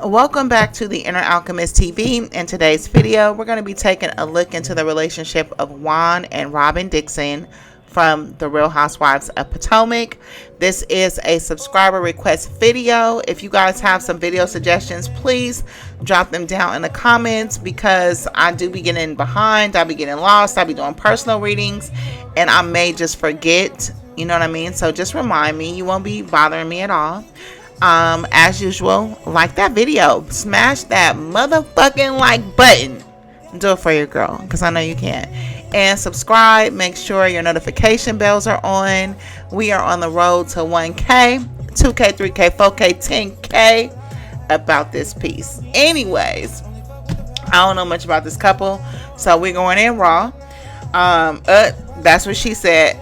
Welcome back to the InherAlchemist TV. In today's video, we're going to be taking a look into the relationship of Juan and Robyn Dixon from The Real Housewives of Potomac. This is a subscriber request video. If you guys have some video suggestions, please drop them down in the comments, because I do be getting behind, I be getting lost, I be doing personal readings, and I may just forget, you know what I mean? So just remind me. You won't be bothering me at all. As usual, like that video, smash that motherfucking like button, do it for your girl, because I know you can, and subscribe. Make sure your notification bells are on. We are on the road to 1K, 2K, 3K, 4K, 10K about this piece. Anyways, I don't know much about this couple, so we're going in raw. That's what she said.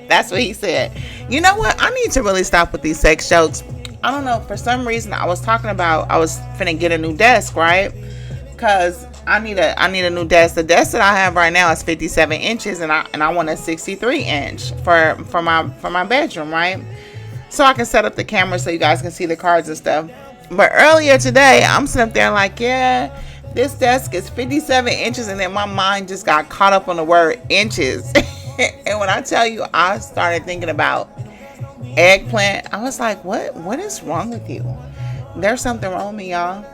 That's what he said. You know what? I need to really stop with these sex jokes. I don't know. For some reason, I was finna get a new desk, right? Because I need a new desk. The desk that I have right now is 57 inches, and I want a 63 inch for my bedroom, right? So I can set up the camera so you guys can see the cards and stuff. But earlier today, I'm sitting up there like, yeah, this desk is 57 inches, and then my mind just got caught up on the word inches. And when I tell you, I started thinking about eggplant. I was like, what is wrong with you? There's something wrong with me, y'all.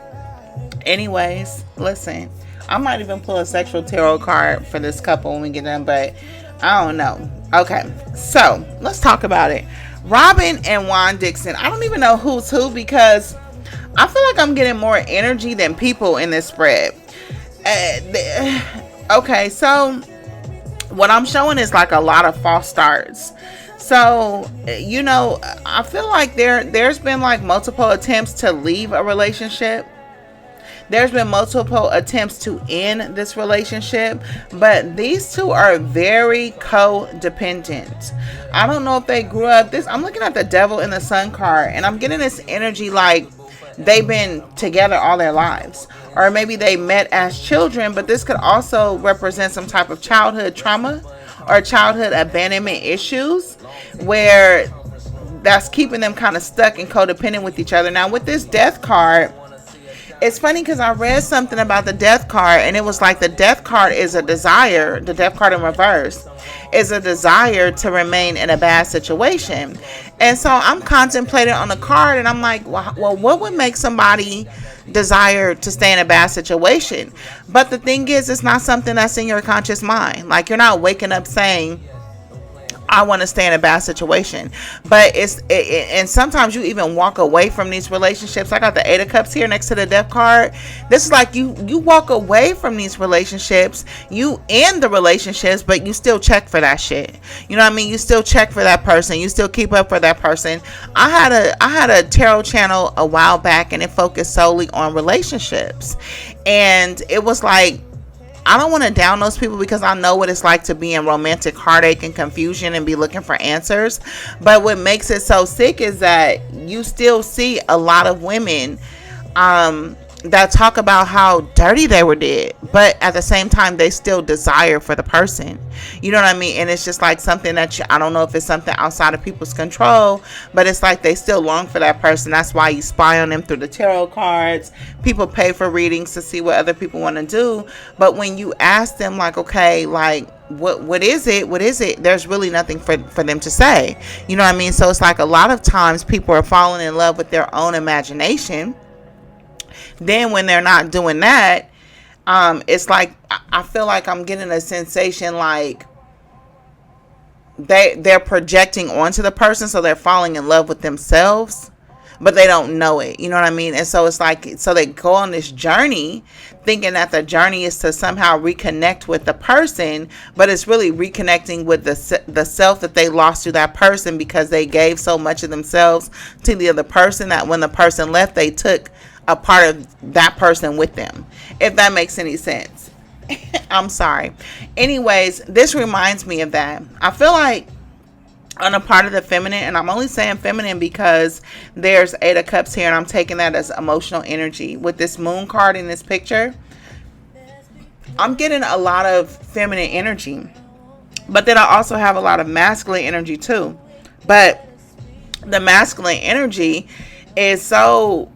Anyways, listen, I might even pull a sexual tarot card for this couple when we get done, but I don't know. Okay, so let's talk about it. Robyn and Juan Dixon. I don't even know who's who, because I feel like I'm getting more energy than people in this spread. Okay, so what I'm showing is like a lot of false starts. So, you know, I feel like there's been like multiple attempts to leave a relationship. There's been multiple attempts to end this relationship, but these two are very codependent. I don't know if they grew up I'm looking at the Devil in the Sun card, and I'm getting this energy like they've been together all their lives. Or maybe they met as children, but this could also represent some type of childhood trauma or childhood abandonment issues, where that's keeping them kind of stuck and codependent with each other. Now, with this Death card, it's funny because I read something about the Death card, and it was like the Death card is a desire. The Death card in reverse is a desire to remain in a bad situation. And so I'm contemplating on the card, and I'm like, well, what would make somebody desire to stay in a bad situation? But the thing is, it's not something that's in your conscious mind. Like, you're not waking up saying, I want to stay in a bad situation. But and sometimes you even walk away from these relationships. I got the 8 of Cups here next to the Death card. This is like you walk away from these relationships. You end the relationships, but you still check for that shit. You know what I mean? You still check for that person. You still keep up for that person. I had a tarot channel a while back, and it focused solely on relationships. And it was like, I don't want to down those people, because I know what it's like to be in romantic heartache and confusion and be looking for answers. But what makes it so sick is that you still see a lot of women that talk about how dirty they were did, but at the same time they still desire for the person. You know what I mean? And it's just like something that I don't know if it's something outside of people's control, but it's like they still long for that person. That's why you spy on them through the tarot cards. People pay for readings to see what other people want to do, but when you ask them, like, okay, like, what is it, there's really nothing for them to say. You know what I mean? So it's like a lot of times people are falling in love with their own imagination. Then when they're not doing that, it's like I feel like I'm getting a sensation like they're projecting onto the person, so they're falling in love with themselves, but they don't know it. You know what I mean? And so it's like, so they go on this journey thinking that the journey is to somehow reconnect with the person, but it's really reconnecting with the self that they lost to that person, because they gave so much of themselves to the other person that when the person left, they took a part of that person with them, if that makes any sense. I'm sorry. Anyways, this reminds me of that. I feel like on a part of the feminine, and I'm only saying feminine because there's 8 of Cups here, and I'm taking that as emotional energy. With this Moon card in this picture, I'm getting a lot of feminine energy, but then I also have a lot of masculine energy too. But the masculine energy is so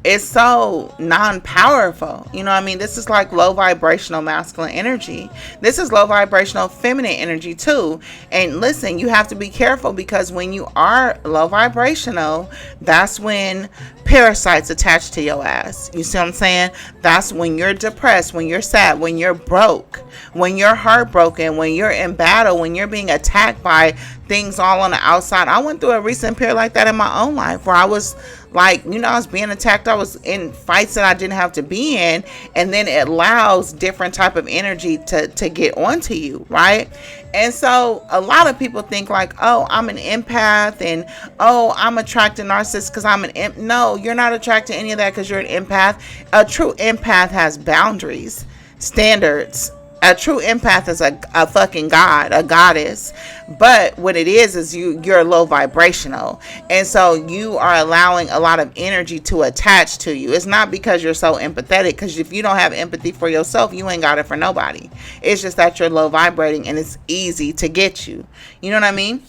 It's so non-powerful. You know what I mean? This is like low vibrational masculine energy. This is low vibrational feminine energy too. And listen, you have to be careful, because when you are low vibrational, that's when parasites attach to your ass. You see what I'm saying? That's when you're depressed, when you're sad, when you're broke, when you're heartbroken, when you're in battle, when you're being attacked by things all on the outside. I went through a recent period like that in my own life, where I was like, you know, I was being attacked. I was in fights that I didn't have to be in. And then it allows different type of energy to get onto you, right? And so a lot of people think like, oh, I'm an empath, and oh, I'm attracted to narcissists because I'm an imp. No, you're not attracted to any of that because you're an empath. A true empath has boundaries, standards. A true empath is a fucking god, a goddess. But what it is you're low vibrational. And so you are allowing a lot of energy to attach to you. It's not because you're so empathetic, because if you don't have empathy for yourself, you ain't got it for nobody. It's just that you're low vibrating and it's easy to get you. You know what I mean?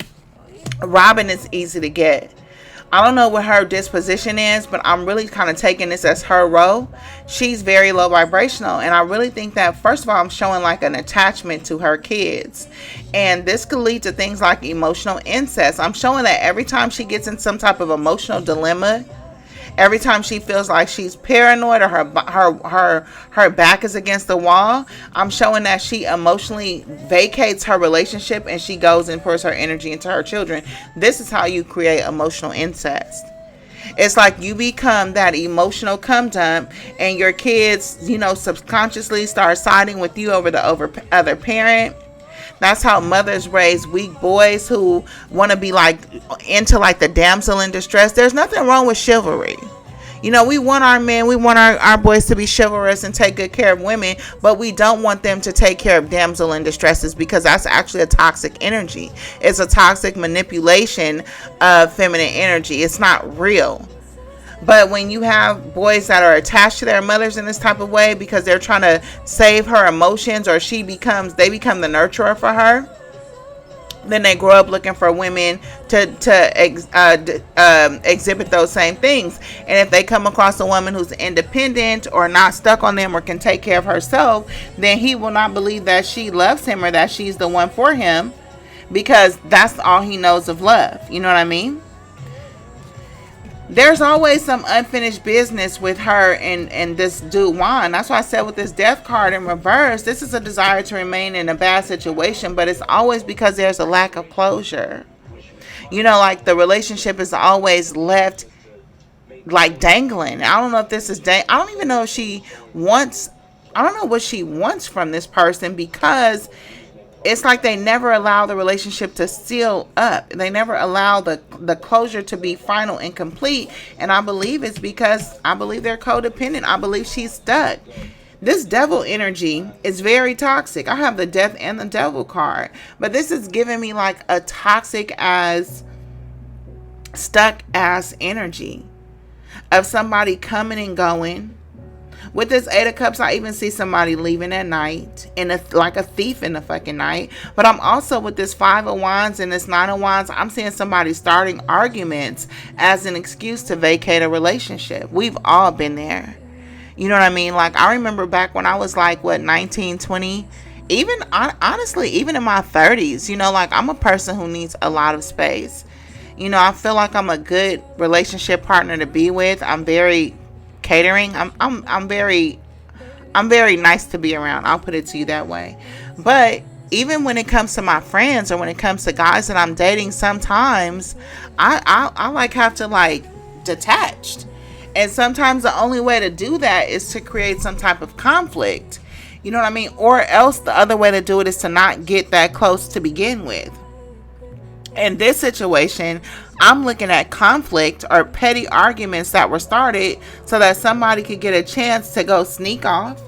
Robyn is easy to get. I don't know what her disposition is, but I'm really kind of taking this as her role. She's very low vibrational, and I really think that, first of all, I'm showing like an attachment to her kids, and this could lead to things like emotional incest. I'm showing that every time she gets in some type of emotional dilemma, every time she feels like she's paranoid or her back is against the wall, I'm showing that she emotionally vacates her relationship and she goes and pours her energy into her children. This is how you create emotional incest. It's like you become that emotional cum dump, and your kids, you know, subconsciously start siding with you over the other parent. That's how mothers raise weak boys who want to be like into like the damsel in distress. There's nothing wrong with chivalry. You know, we want our men, we want our boys to be chivalrous and take good care of women, but we don't want them to take care of damsel in distresses, because that's actually a toxic energy. It's a toxic manipulation of feminine energy. It's not real. But when you have boys that are attached to their mothers in this type of way because they're trying to save her emotions, or they become the nurturer for her, then they grow up looking for women to exhibit those same things. And if they come across a woman who's independent or not stuck on them or can take care of herself, then he will not believe that she loves him or that she's the one for him, because that's all he knows of love. You know what I mean? There's always some unfinished business with her and this dude Juan. That's why I said with this death card in reverse, this is a desire to remain in a bad situation, but it's always because there's a lack of closure. You know, like the relationship is always left like dangling. I don't know if this is I don't even know if she wants, I don't know what she wants from this person, because it's like they never allow the relationship to seal up. They never allow the closure to be final and complete. And I believe it's because I believe they're codependent. I believe she's stuck. This devil energy is very toxic. I have the death and the devil card. But this is giving me like a toxic as stuck ass energy of somebody coming and going. With this Eight of Cups, I even see somebody leaving at night, like a thief in the fucking night. But I'm also with this Five of Wands and this Nine of Wands, I'm seeing somebody starting arguments as an excuse to vacate a relationship. We've all been there. You know what I mean? Like, I remember back when I was like, 19, 20, even, honestly, even in my 30s, you know, like, I'm a person who needs a lot of space. You know, I feel like I'm a good relationship partner to be with. I'm very catering. I'm very nice to be around. I'll put it to you that way. But even when it comes to my friends or when it comes to guys that I'm dating, sometimes I like have to like detached. And sometimes the only way to do that is to create some type of conflict. You know what I mean? Or else the other way to do it is to not get that close to begin with. In this situation, I'm looking at conflict or petty arguments that were started so that somebody could get a chance to go sneak off.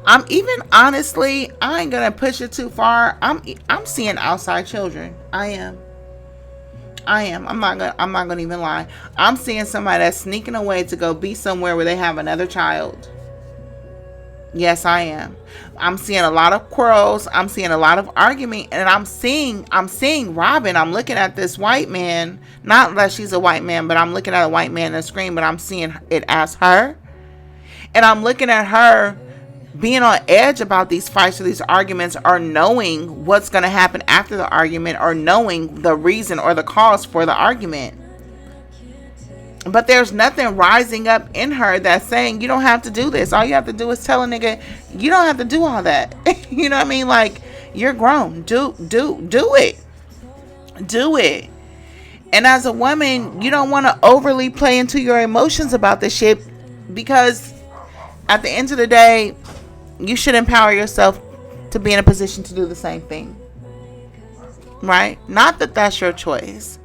I'm even, honestly, I ain't gonna push it too far. I'm seeing outside children. I am. I'm not gonna even lie. I'm seeing somebody that's sneaking away to go be somewhere where they have another child. Yes, I am. I'm seeing a lot of quarrels. I'm seeing a lot of argument, and I'm seeing Robyn. I'm looking at this white man. Not that she's a white man, but I'm looking at a white man on the screen. But I'm seeing it as her, and I'm looking at her being on edge about these fights or these arguments, or knowing what's going to happen after the argument, or knowing the reason or the cause for the argument. But there's nothing rising up in her that's saying, you don't have to do this. All you have to do is tell a nigga, you don't have to do all that. You know what I mean? Like, you're grown. Do it. Do it. And as a woman, you don't want to overly play into your emotions about this shit, because at the end of the day, you should empower yourself to be in a position to do the same thing. Right? Not that that's your choice.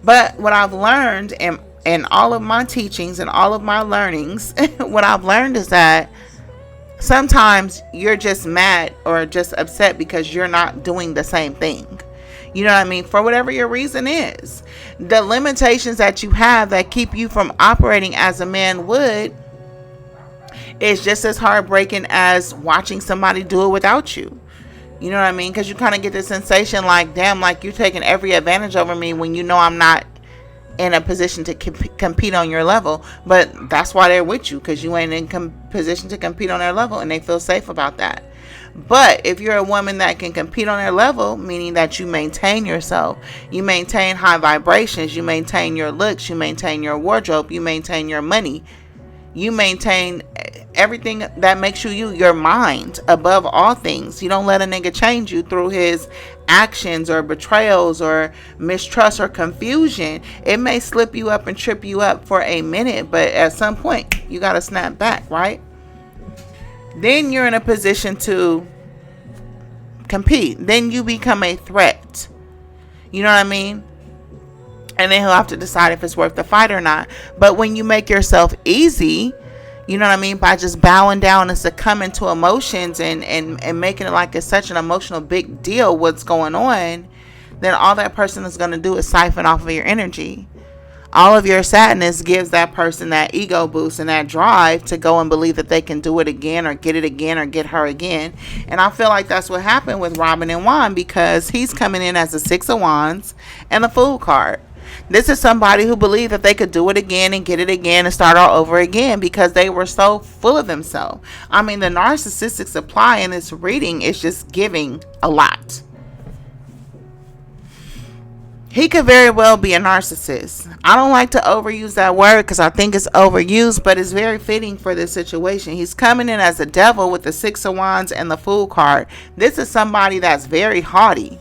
But what I've learned and all of my teachings and all of my learnings, what I've learned is that sometimes you're just mad or just upset because you're not doing the same thing. You know what I mean? For whatever your reason is. The limitations that you have that keep you from operating as a man would is just as heartbreaking as watching somebody do it without you. You know what I mean? Because you kind of get the sensation like, damn, like you're taking every advantage over me when you know I'm not in a position to compete on your level. But that's why they're with you, because you ain't in position to compete on their level, and they feel safe about that. But if you're a woman that can compete on their level, meaning that you maintain yourself, you maintain high vibrations, you maintain your looks, you maintain your wardrobe, you maintain your money, you maintain everything that makes you your mind above all things. You don't let a nigga change you through his actions or betrayals or mistrust or confusion. It may slip you up and trip you up for a minute, but at some point you got to snap back, right? Then you're in a position to compete. Then you become a threat. You know what I mean? And then he'll have to decide if it's worth the fight or not. But when you make yourself easy, you know what I mean, by just bowing down and succumbing to emotions and making it like it's such an emotional big deal what's going on, then all that person is going to do is siphon off of your energy. All of your sadness gives that person that ego boost and that drive to go and believe that they can do it again or get it again or get her again. And I feel like that's what happened with Robyn and Juan, because he's coming in as a 6 of Wands and the Fool card. This is somebody who believed that they could do it again and get it again and start all over again because they were so full of themselves. I mean, the narcissistic supply in this reading is just giving a lot. He could very well be a narcissist. I don't like to overuse that word because I think it's overused, but it's very fitting for this situation. He's coming in as a devil with the 6 of Wands and the Fool card. This is somebody that's very haughty,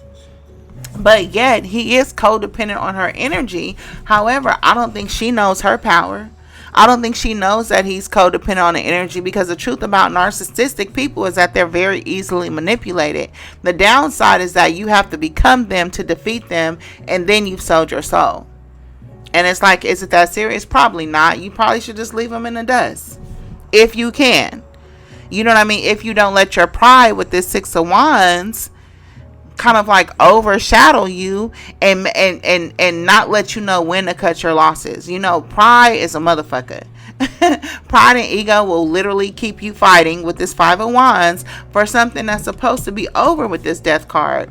but yet he is codependent on her energy. However, I don't think she knows her power. I don't think she knows that he's codependent on the energy, because the truth about narcissistic people is that they're very easily manipulated. The downside is that you have to become them to defeat them, and then you've sold your soul. And it's like, is it that serious? Probably not. You probably should just leave them in the dust if you can. You know what I mean? If you don't let your pride with this 6 of Wands kind of like overshadow you and not let you know when to cut your losses. You know, pride is a motherfucker. Pride and ego will literally keep you fighting with this 5 of Wands for something that's supposed to be over with this Death card.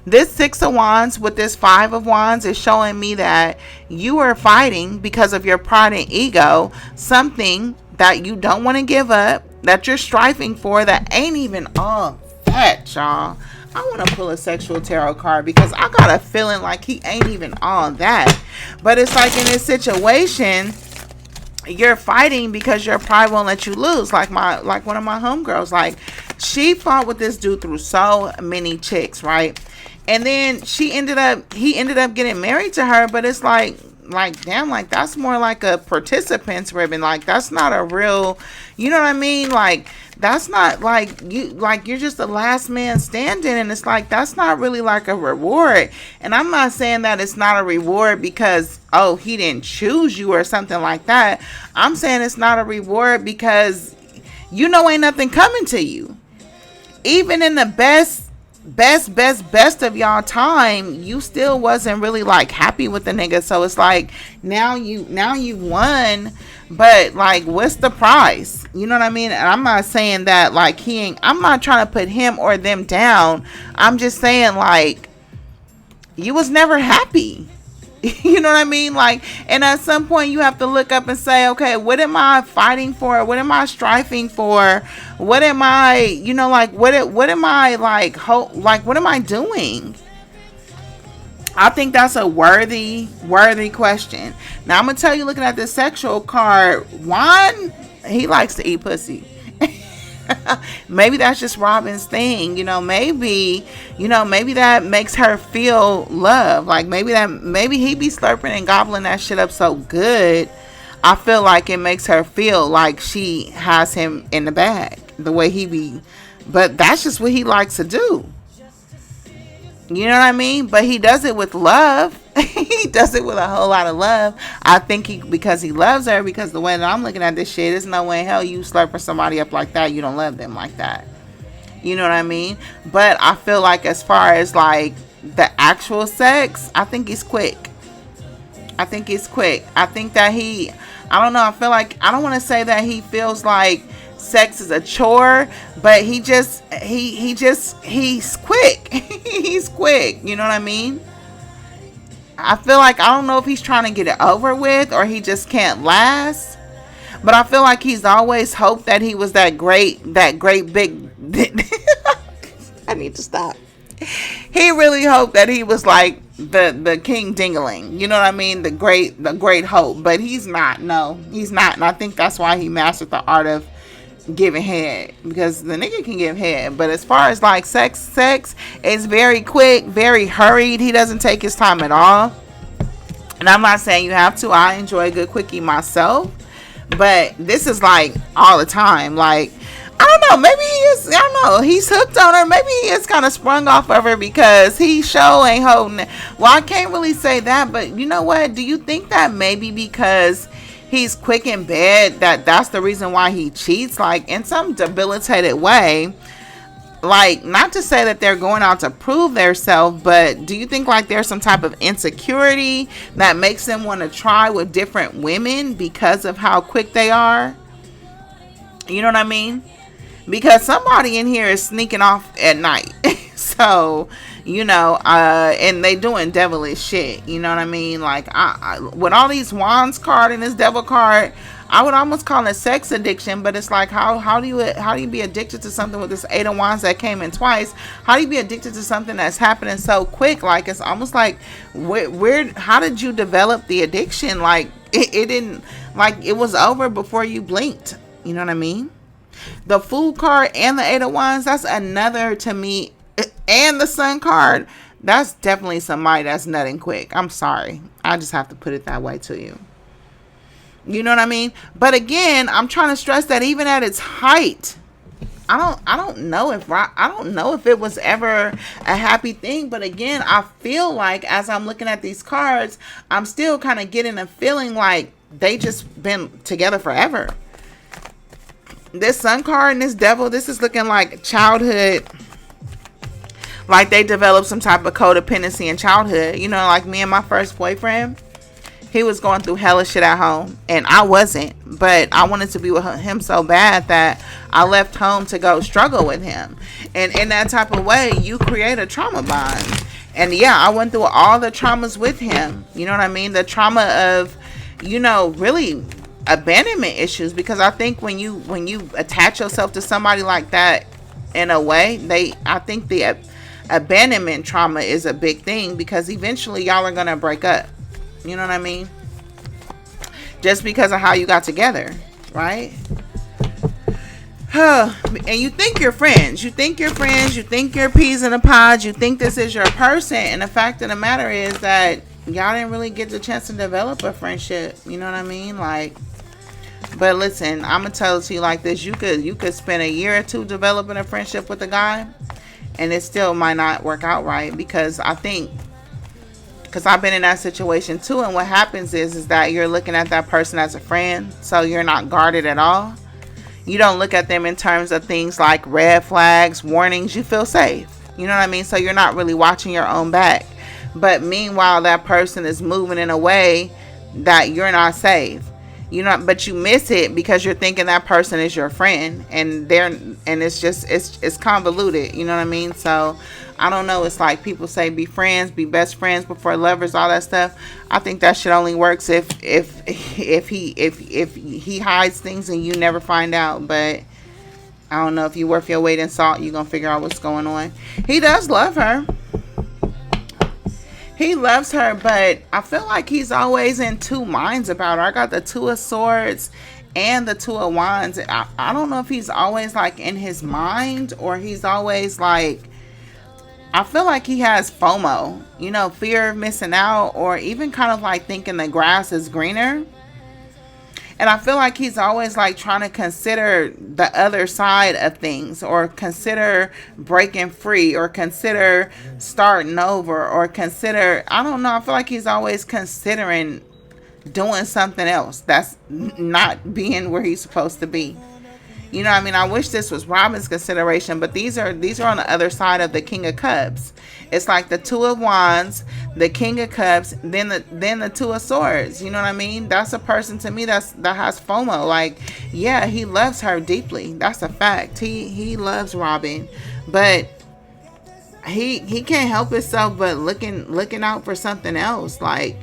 This 6 of Wands with this 5 of Wands is showing me that you are fighting because of your pride and ego, something that you don't want to give up, that you're striving for, that ain't even all that, y'all. I want to pull a sexual tarot card because I got a feeling like he ain't even all that. But it's like in this situation, you're fighting because your pride won't let you lose. Like one of my homegirls, like she fought with this dude through so many chicks, right? And then he ended up getting married to her, but it's like damn, like that's more like a participant's ribbon. Like that's not a real, you know what I mean? Like that's not like you're just the last man standing, and it's like that's not really like a reward. And I'm not saying that it's not a reward because he didn't choose you or something like that. I'm saying it's not a reward because ain't nothing coming to you. Even in the best best of y'all time, you still wasn't really like happy with the nigga. So it's like now you won, but like what's the price? You know what I mean? And I'm not saying that like I'm not trying to put him or them down. I'm just saying like you was never happy. You know what I mean? Like, and at some point you have to look up and say, okay, what am I fighting for? What am I striving for? What am I, you know, like, what am I like, what am I doing? I think that's a worthy question. Now I'm going to tell you, looking at this sexual card, Juan, he likes to eat pussy. Maybe that's just Robyn's thing, maybe that makes her feel love. Like maybe he be slurping and gobbling that shit up so good. I feel like it makes her feel like she has him in the bag the way he be, but that's just what he likes to do. You know what I mean? But he does it with love. He does it with a whole lot of love. I think because he loves her, because the way that I'm looking at this shit, there's no way in hell you slurping somebody up like that, you don't love them like that. You know what I mean? But I feel like as far as like the actual sex, I think he's quick. I think that I don't know, I feel like, I don't want to say that he feels like sex is a chore, but he's quick. He's quick, you know what I mean? I feel like, I don't know if he's trying to get it over with or he just can't last, but I feel like he's always hoped that he was that great big I need to stop. He really hoped that he was like the king dingaling, you know what I mean, the great hope, but he's not. No, he's not. And I think that's why he mastered the art of giving head, because the nigga can give head, but as far as like sex is very quick, very hurried. He doesn't take his time at all. And I'm not saying you have to. I enjoy a good quickie myself, but this is like all the time. Like, I don't know, maybe he's hooked on her. Maybe he is kind of sprung off of her because he sure ain't holding it. Well, I can't really say that, but you know what, do you think that maybe because he's quick in bed, that's the reason why he cheats, like in some debilitated way? Like, not to say that they're going out to prove themselves, but do you think like there's some type of insecurity that makes them want to try with different women because of how quick they are? You know what I mean? Because somebody in here is sneaking off at night. So, and they doing devilish shit. You know what I mean? Like, I with all these wands card and this devil card, I would almost call it sex addiction. But it's like, how do you be addicted to something with this 8 of wands that came in twice? How do you be addicted to something that's happening so quick? Like, it's almost like, how did you develop the addiction? Like, it didn't, like, it was over before you blinked. You know what I mean? The Fool card and the 8 of wands, that's another, to me, and the Sun card, that's definitely somebody that's nutting quick. I'm sorry, I just have to put it that way to you. You know what I mean? But again, I'm trying to stress that even at its height, I don't know if it was ever a happy thing. But again, I feel like as I'm looking at these cards, I'm still kind of getting a feeling like they just been together forever. This Sun card and this devil, this is looking like childhood. Like they developed some type of codependency in childhood. You know, like me and my first boyfriend, he was going through hella shit at home and I wasn't, but I wanted to be with him so bad that I left home to go struggle with him. And in that type of way, you create a trauma bond. And yeah, I went through all the traumas with him. You know what I mean? The trauma of, really abandonment issues, because I think when you attach yourself to somebody like that, in a way, I think the abandonment trauma is a big thing, because eventually y'all are gonna break up. You know what I mean? Just because of how you got together, right? And you think you're friends. You think you're peas in a pod. You think this is your person. And the fact of the matter is that y'all didn't really get the chance to develop a friendship. You know what I mean? Like, but listen, I'm gonna tell it to you like this: you could spend a year or two developing a friendship with a guy, and it still might not work out right. Because I've been in that situation too, and what happens is that you're looking at that person as a friend, so you're not guarded at all. You don't look at them in terms of things like red flags, warnings. You feel safe. You know what I mean? So you're not really watching your own back. But meanwhile, that person is moving in a way that you're not safe. You know, but you miss it because you're thinking that person is your friend, and it's just it's convoluted. You know what I mean? So I don't know. It's like people say, be friends, be best friends before lovers, all that stuff. I think that shit only works if he hides things and you never find out. But I don't know, if you worth your weight in salt, you're gonna figure out what's going on. He does love her. He loves her, but I feel like he's always in two minds about her. I got the Two of Swords and the Two of Wands. I don't know if he's always like in his mind, or he's always like, I feel like he has FOMO, you know, fear of missing out, or even kind of like thinking the grass is greener. And I feel like he's always like trying to consider the other side of things, or consider breaking free, or consider starting over, or consider, I don't know. I feel like he's always considering doing something else that's not being where he's supposed to be. You know what I mean? I wish this was Robyn's consideration, but these are on the other side of the King of Cups. It's like the Two of Wands, the King of Cups, then the Two of Swords. You know what I mean? That's a person to me that has FOMO. Like, yeah, he loves her deeply. That's a fact. He loves Robyn, but he can't help himself but looking out for something else. Like,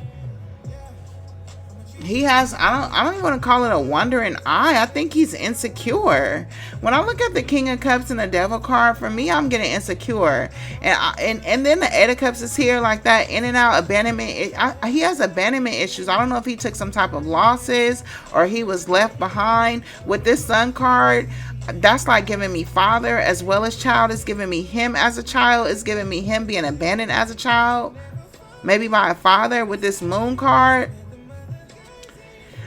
he has, I don't even want to call it a wandering eye. I think he's insecure. When I look at the King of Cups and the Devil card, for me, I'm getting insecure. And then the Eight of Cups is here, like that in and out abandonment. He has abandonment issues. I don't know if he took some type of losses or he was left behind. With this Sun card, that's like giving me father as well as child. It's giving me him as a child. It's giving me him being abandoned as a child, maybe by a father. With this Moon card,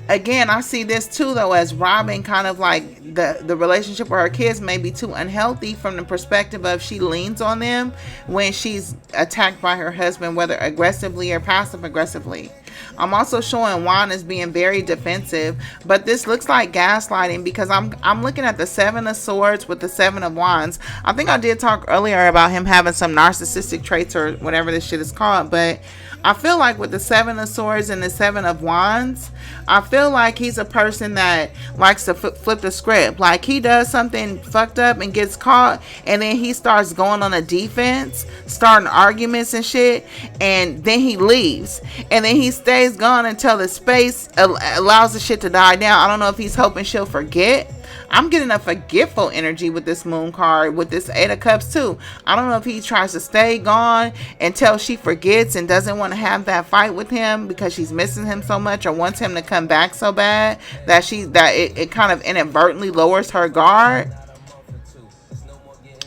again, I see this too, though, as Robyn kind of like the relationship with her kids may be too unhealthy from the perspective of she leans on them when she's attacked by her husband, whether aggressively or passive aggressively. I'm also showing Juan as being very defensive, but this looks like gaslighting because I'm looking at the Seven of Swords with the Seven of Wands. I think I did talk earlier about him having some narcissistic traits or whatever this shit is called, but I feel like with the Seven of Swords and the Seven of Wands, I feel like he's a person that likes to flip the script. Like, he does something fucked up and gets caught, and then he starts going on a defense, starting arguments and shit, and then he leaves. And then he stays gone until the space allows the shit to die down. I don't know if he's hoping she'll forget. I'm getting a forgetful energy with this Moon card, with this Eight of Cups too. I don't know if he tries to stay gone until she forgets and doesn't want to have that fight with him because she's missing him so much, or wants him to come back so bad that it kind of inadvertently lowers her guard.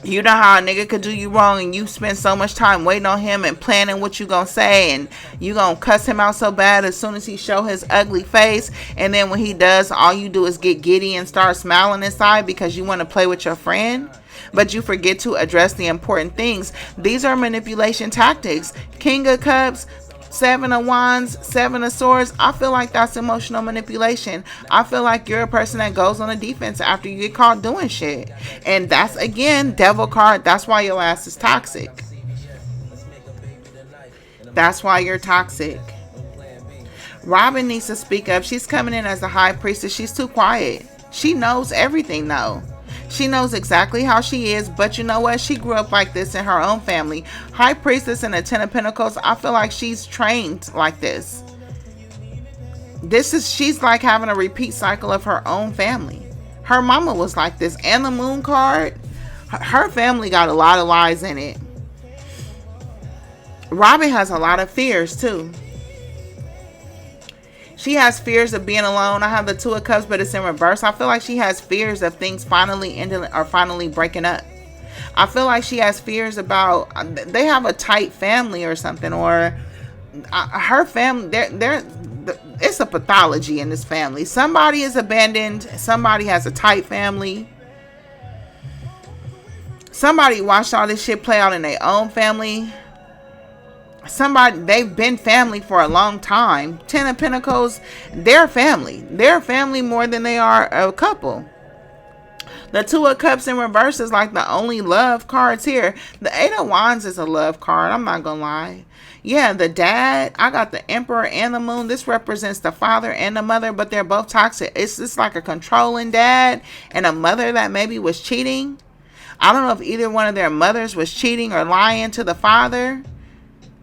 You know how a nigga could do you wrong and you spend so much time waiting on him and planning what you gonna say, and you gonna cuss him out so bad as soon as he show his ugly face, and then when he does, all you do is get giddy and start smiling inside because you want to play with your friend, but you forget to address the important things. These are manipulation tactics. King of Cups, Seven of Wands, Seven of Swords. I feel like that's emotional manipulation. I feel like you're a person that goes on the defense after you get caught doing shit. And that's, again, Devil card. That's why your ass is toxic. That's why you're toxic. Robyn needs to speak up. She's coming in as a high priestess. She's too quiet. She knows everything, though. She knows exactly how she is, but you know what? She grew up like this in her own family. High Priestess and the Ten of Pentacles, I feel like she's trained like this. She's like having a repeat cycle of her own family. Her mama was like this. And the Moon card, her family got a lot of lies in it. Robyn has a lot of fears too. She has fears of being alone. I have the Two of Cups, but it's in reverse. I feel like she has fears of things finally ending or finally breaking up. I feel like she has fears about, they have a tight family or something, or her family, it's a pathology in this family. Somebody is abandoned. Somebody has a tight family. Somebody watched all this shit play out in their own family. They've been family for a long time. Ten of Pentacles, they're family. They're family more than they are a couple. The Two of Cups in reverse is like the only love cards here. The Eight of Wands is a love card. I'm not going to lie. Yeah, the dad. I got the Emperor and the Moon. This represents the father and the mother, but they're both toxic. It's just like a controlling dad and a mother that maybe was cheating. I don't know if either one of their mothers was cheating or lying to the father.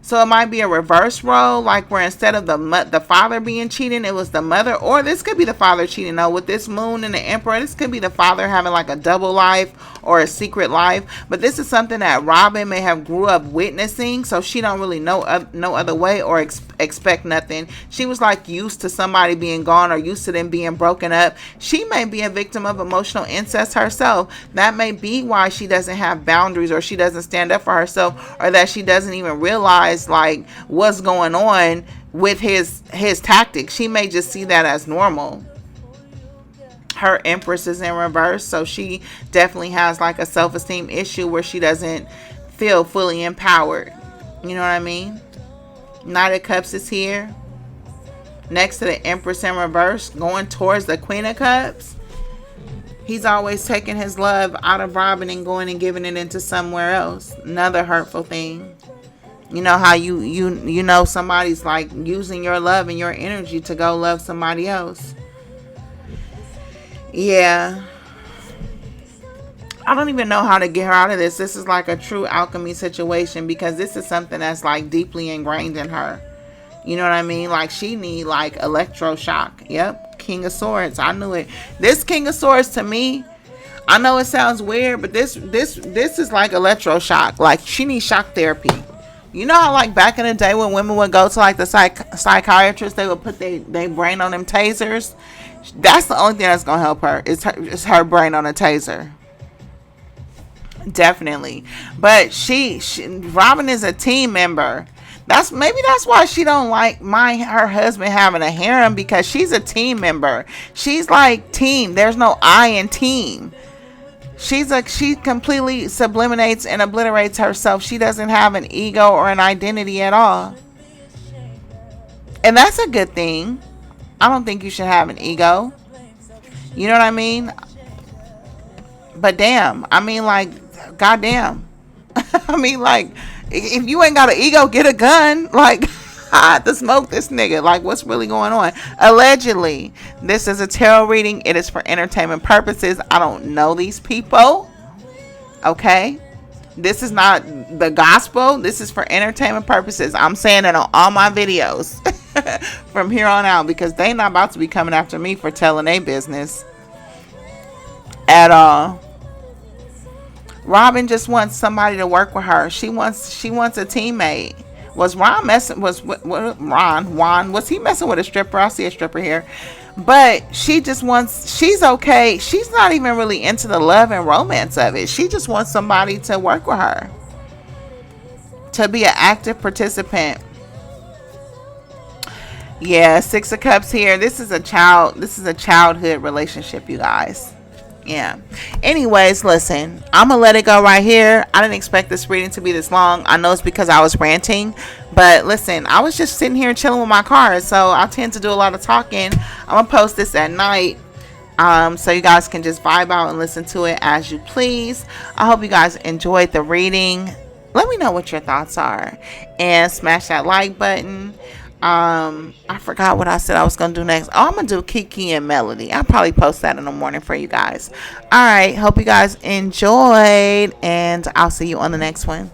So it might be a reverse role, like where instead of the father being cheating, it was the mother. Or this could be the father cheating. No, with this Moon and the Emperor, this could be the father having like a double life or a secret life. But this is something that Robyn may have grew up witnessing, so she don't really know no other way or expect nothing. She was like used to somebody being gone or used to them being broken up. She may be a victim of emotional incest herself. That may be why she doesn't have boundaries, or she doesn't stand up for herself, or that she doesn't even realize like what's going on with his tactics. She may just see that as normal. Her Empress is in reverse, so she definitely has like a self-esteem issue where she doesn't feel fully empowered. You know what I mean? Knight of Cups is here next to the Empress in reverse, going towards the Queen of Cups. He's always taking his love out of Robyn and going and giving it into somewhere else. Another hurtful thing. You know how you know somebody's like using your love and your energy to go love somebody else. Yeah. I don't even know how to get her out of this. This is like a true alchemy situation, because this is something that's like deeply ingrained in her. You know what I mean? Like she need like electroshock. Yep. King of Swords. I knew it. This King of Swords, to me, I know it sounds weird, but this is like electroshock. Like she needs shock therapy. You know how like back in the day when women would go to like the psychiatrist, they would put their brain on them tasers. That's the only thing that's gonna help her. Is her brain on a taser. Definitely. But she Robyn is a team member. That's why she don't like her husband having a harem, because she's a team member. She's like team. There's no I in team. She completely sublimates and obliterates herself. She doesn't have an ego or an identity at all. And that's a good thing. I don't think you should have an ego. You know what I mean? But damn, I mean like, goddamn. I mean like, if you ain't got an ego, get a gun. Like, I have to smoke this nigga. Like, what's really going on? Allegedly, this is a tarot reading. It is for entertainment purposes. I don't know these people. Okay? This is not the gospel. This is for entertainment purposes. I'm saying it on all my videos from here on out, because they not about to be coming after me for telling their business at all. Robyn just wants somebody to work with her. She wants a teammate. Was Juan was he messing with a stripper? I see a stripper here. But she's okay. She's not even really into the love and romance of it. She just wants somebody to work with her, to be an active participant. Yeah, Six of Cups here. This is a childhood relationship, you guys. Yeah. Anyways, listen, I'm gonna let it go right here. I didn't expect this reading to be this long. I know it's because I was ranting, but listen, I was just sitting here chilling with my cards, so I tend to do a lot of talking. I'm gonna post this at night, so you guys can just vibe out and listen to it as you please. I hope you guys enjoyed the reading. Let me know what your thoughts are, and smash that like button. I forgot what I said I was going to do next. Oh, I'm going to do Kiki and Melody. I'll probably post that in the morning for you guys. All right. Hope you guys enjoyed, and I'll see you on the next one.